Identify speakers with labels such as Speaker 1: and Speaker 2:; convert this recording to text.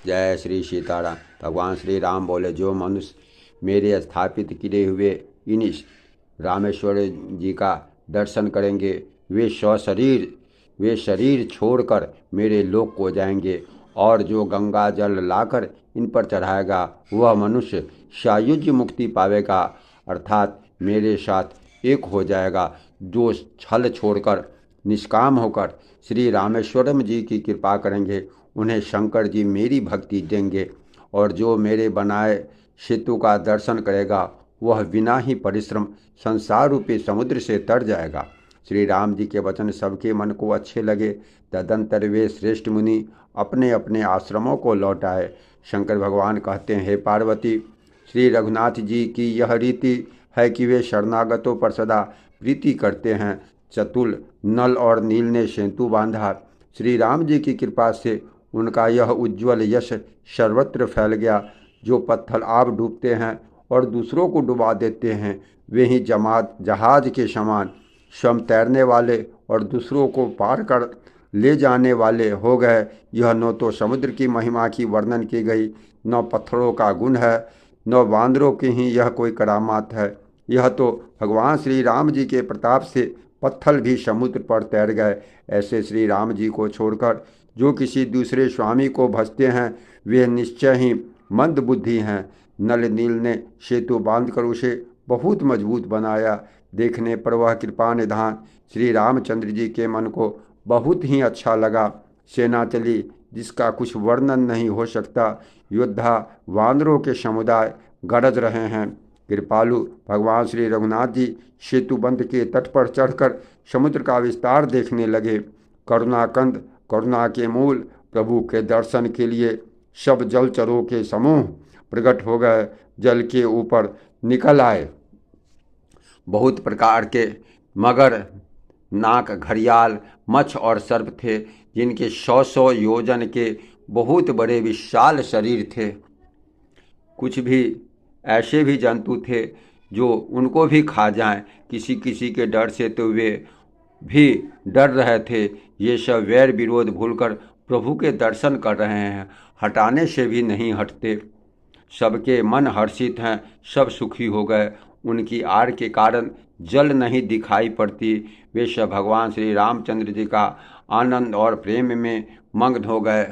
Speaker 1: जय श्री सीताराम। भगवान श्री राम बोले, जो मनुष्य मेरे स्थापित किए हुए इन रामेश्वर जी का दर्शन करेंगे वे शरीर छोड़कर मेरे लोक को जाएंगे, और जो गंगा जल लाकर इन पर चढ़ाएगा वह मनुष्य सायुज्य मुक्ति पावेगा, अर्थात मेरे साथ एक हो जाएगा। जो छल छोड़कर निष्काम होकर श्री रामेश्वरम जी की कृपा करेंगे उन्हें शंकर जी मेरी भक्ति देंगे, और जो मेरे बनाए सेतु का दर्शन करेगा वह बिना ही परिश्रम संसार रूपी समुद्र से तर जाएगा। श्री राम जी के वचन सबके मन को अच्छे लगे। तदंतर वे श्रेष्ठ मुनि अपने अपने आश्रमों को लौट आए। शंकर भगवान कहते हैं, हे पार्वती, श्री रघुनाथ जी की यह रीति है कि वे शरणागतों पर सदा प्रीति करते हैं। चतुल नल और नील ने सेतु बांधा। श्री राम जी की कृपा से उनका यह उज्ज्वल यश सर्वत्र फैल गया। जो पत्थर आप डूबते हैं और दूसरों को डुबा देते हैं, वे ही जहाज के समान स्वयं तैरने वाले और दूसरों को पार कर ले जाने वाले हो गए। यह न तो समुद्र की महिमा की वर्णन की गई, न पत्थरों का गुण है, न बांदरों की ही यह कोई करामात है। यह तो भगवान श्री राम जी के प्रताप से पत्थर भी समुद्र पर तैर गए। ऐसे श्री राम जी को छोड़कर जो किसी दूसरे स्वामी को भजते हैं वे निश्चय ही मंद बुद्धि हैं। नल नील ने सेतु बांधकर उसे बहुत मजबूत बनाया। देखने पर वह कृपा निधान श्री रामचंद्र जी के मन को बहुत ही अच्छा लगा। सेना चली जिसका कुछ वर्णन नहीं हो सकता। योद्धा वानरों के समुदाय गरज रहे हैं। कृपालु भगवान श्री रघुनाथ जी सेतुबंध के तट पर चढ़कर समुद्र का विस्तार देखने लगे। करुणाकंद करुणा के मूल प्रभु के दर्शन के लिए सब जलचरों के समूह प्रकट हो गए, जल के ऊपर निकल आए। बहुत प्रकार के मगर, नाक, घड़ियाल, मच्छ और सर्प थे, जिनके 100 योजन के बहुत बड़े विशाल शरीर थे। कुछ भी ऐसे भी जंतु थे जो उनको भी खा जाएं, किसी किसी के डर से तो वे भी डर रहे थे। ये सब वैर विरोध भूलकर प्रभु के दर्शन कर रहे हैं, हटाने से भी नहीं हटते। सबके मन हर्षित हैं, सब सुखी हो गए। उनकी आड़ के कारण जल नहीं दिखाई पड़ती। वे सब भगवान श्री रामचंद्र जी का आनंद और प्रेम में मग्न हो गए।